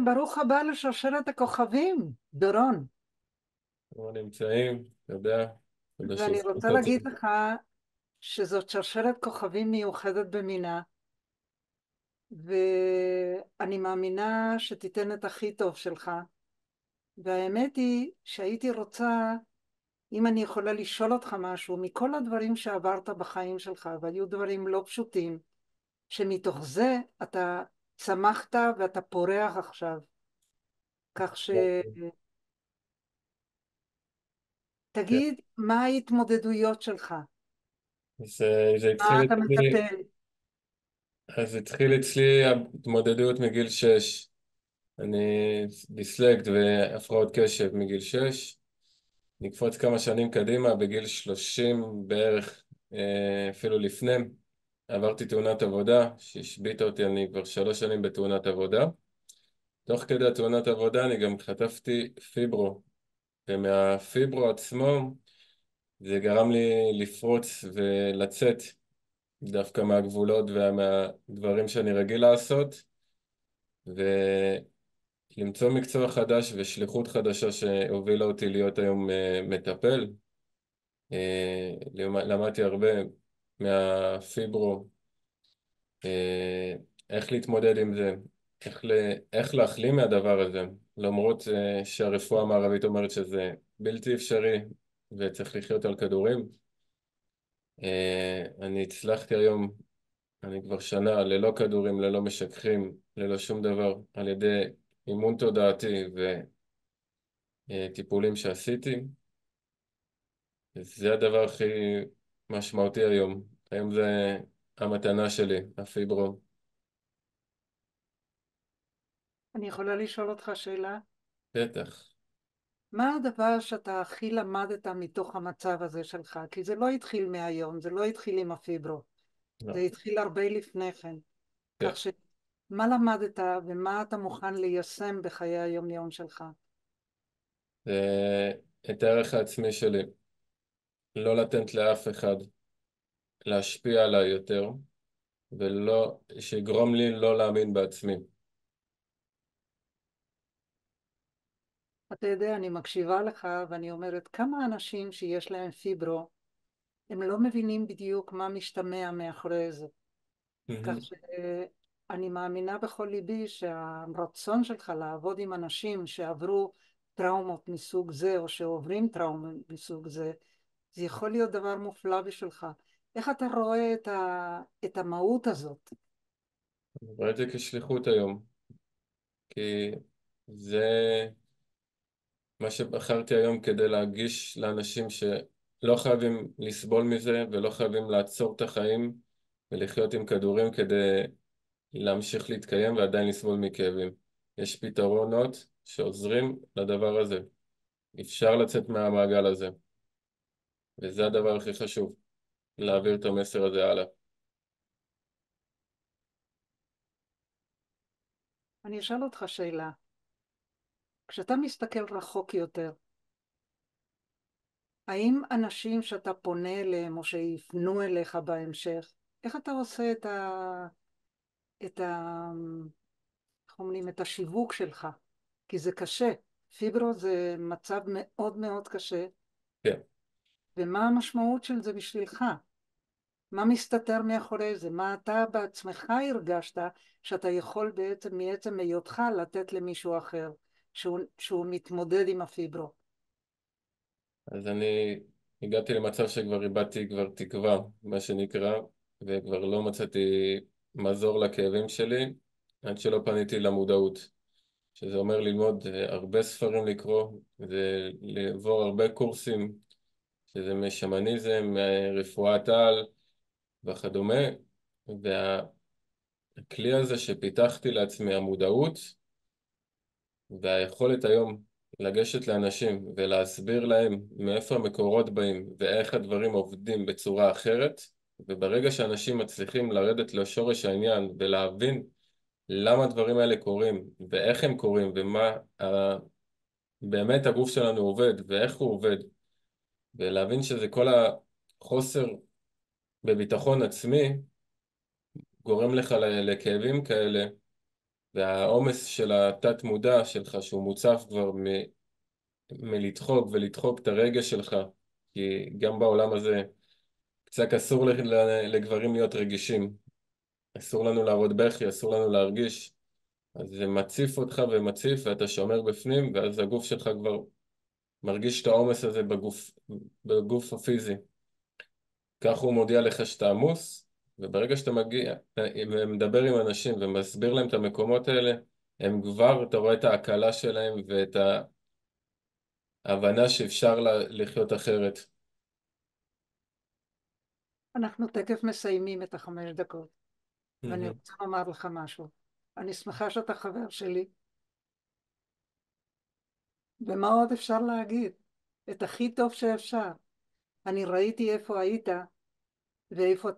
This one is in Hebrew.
ברוך הבא לשרשרת הכוכבים, דורון. אנחנו נמצאים, אתה יודע, תודה ואני שהזכרת רוצה אותי. להגיד לך שזאת שרשרת כוכבים מיוחדת במינה, ואני מאמינה שתיתן את הכי טוב שלך. והאמת היא שהייתי רוצה, אם אני יכולה לשאול אותך משהו, מכל הדברים שעברת בחיים שלך, והיו דברים לא פשוטים, שמתוך זה אתה צמחת ואתה פורח עכשיו. כך כן. שתגיד, מה ההתמודדויות שלך? זה מה התחיל אתה אצלי, מטפל? אז התחיל אצלי ההתמודדות מגיל 6. אני דיסלקט והפרעות קשב מגיל 6. נקפוץ כמה שנים קדימה, בגיל 30 בערך, אפילו לפני, עברתי תאונת עבודה שהשביתה אותי. אני כבר 3 שנים בתאונת עבודה. תוך כדי תאונת עבודה אני גם חטפתי פיברו, ומהפיברו עצמו זה גרם לי לפרוץ ולצאת דווקא מהגבולות ומהדברים שאני רגיל לעשות, ולמצוא מקצוע חדש ושליחות חדשה שהובילה אותי להיות היום מטפל. למדתי הרבה מהפיברו, איך להתמודד עם זה, איך להחלים מהדבר הזה, למרות שהרפואה המערבית אומרת שזה בלתי אפשרי וצריך לחיות על כדורים. אני הצלחתי היום. אני כבר שנה ללא כדורים, ללא משככים, ללא שום דבר, על ידי אימון תודעתי וטיפולים שעשיתי. זה הדבר הכי משמעותי היום. היום זה המתנה שלי, הפיברו. אני יכולה לשאול אותך שאלה? בטח. מה הדבר שאתה הכי למדת מתוך המצב הזה שלך? כי זה לא התחיל מהיום, זה לא התחיל עם הפיברו, זה לא. התחיל הרבה לפני כן. כן. כך שמה למדת ומה אתה מוכן ליישם בחיי היום-יום שלך? זה את הערך העצמי שלי, לא לתת לאף אחד להשפיע עליי יותר, ולא, שיגרום לי לא להאמין בעצמי. אתה יודע, אני מקשיבה לך ואני אומרת, כמה אנשים שיש להם פיברו, הם לא מבינים בדיוק מה משתמע מאחורי זה. כך מהמם. שאני מאמינה בכל ליבי שהרצון שלך לעבוד עם אנשים שעברו טראומות מסוג זה או שעוברים טראומות מסוג זה, זה יכול להיות דבר מופלא בשבילך. איך אתה רואה את המהות הזאת? אני רואה את זה כשליחות היום, כי זה מה שבחרתי היום כדי להגיש לאנשים שלא חייבים לסבול מזה ולא חייבים לעצור את החיים ולחיות עם כדורים כדי להמשיך להתקיים ועדיין לסבול מכאבים. יש פתרונות שעוזרים לדבר הזה. אפשר לצאת מהמעגל הזה, וזה הדבר הכי חשוב, להעביר את המסר הזה הלאה. אני אשאל אותך שאלה. כשאתה מסתכל רחוק יותר, האם אנשים שאתה פונה אליהם או שיפנו אליך בהמשך, איך אתה עושה את ה... איך אומרים, את השיווק שלך? כי זה קשה. פיברו זה מצב מאוד מאוד קשה, כן. ומה המשמעות של זה בשבילך? מה מסתתר מאחורי זה? מה אתה בעצמך הרגשת שאתה יכול בעצם מעצם היותך לתת למישהו אחר שהוא מתמודד עם הפיברו? אז אני הגעתי למצב שכבר איבדתי כבר תקווה, מה שנקרא, וכבר לא מצאתי מזור לכאבים שלי, עד שלא פניתי למודעות, שזה אומר ללמוד הרבה ספרים לקרוא, זה לעבור הרבה קורסים, שזה משמניזם, רפואת על וכדומה, והכלי הזה שפיתחתי לעצמי, המודעות, והיכולת היום לגשת לאנשים ולהסביר להם מאיפה המקורות באים ואיך הדברים עובדים בצורה אחרת, וברגע שאנשים מצליחים לרדת לשורש העניין ולהבין למה הדברים האלה קורים ואיך הם קורים ומה באמת הגוף שלנו עובד ואיך הוא עובד, ולהבין שזה כל החוסר בביטחון עצמי גורם לך לכאבים כאלה, והעומס של התת מודע שלך שהוא מוצף כבר מלדחוק ולדחוק את הרגש שלך, כי גם בעולם הזה קצת אסור לגברים להיות רגישים, אסור לנו להראות בכי, אסור לנו להרגיש, אז זה מציף אותך ומציף ואתה שומר בפנים, ואז הגוף שלך כבר מרגיש את העומס הזה בגוף הפיזי. כך הוא מודיע לך שאתה עמוס, וברגע שאתה מגיע ומדבר עם אנשים ומסביר להם את המקומות האלה, הם כבר, אתה רואה את ההקלה שלהם ואת ההבנה שאפשר לחיות אחרת. אנחנו תכף מסיימים את ה5 דקות, ואני מהמם. רוצה לומר לך משהו. אני שמחה שאתה חבר שלי, ומה עוד אפשר להגיד? את הכי טוב שאפשר. אני ראיתי איפה היית ואיפה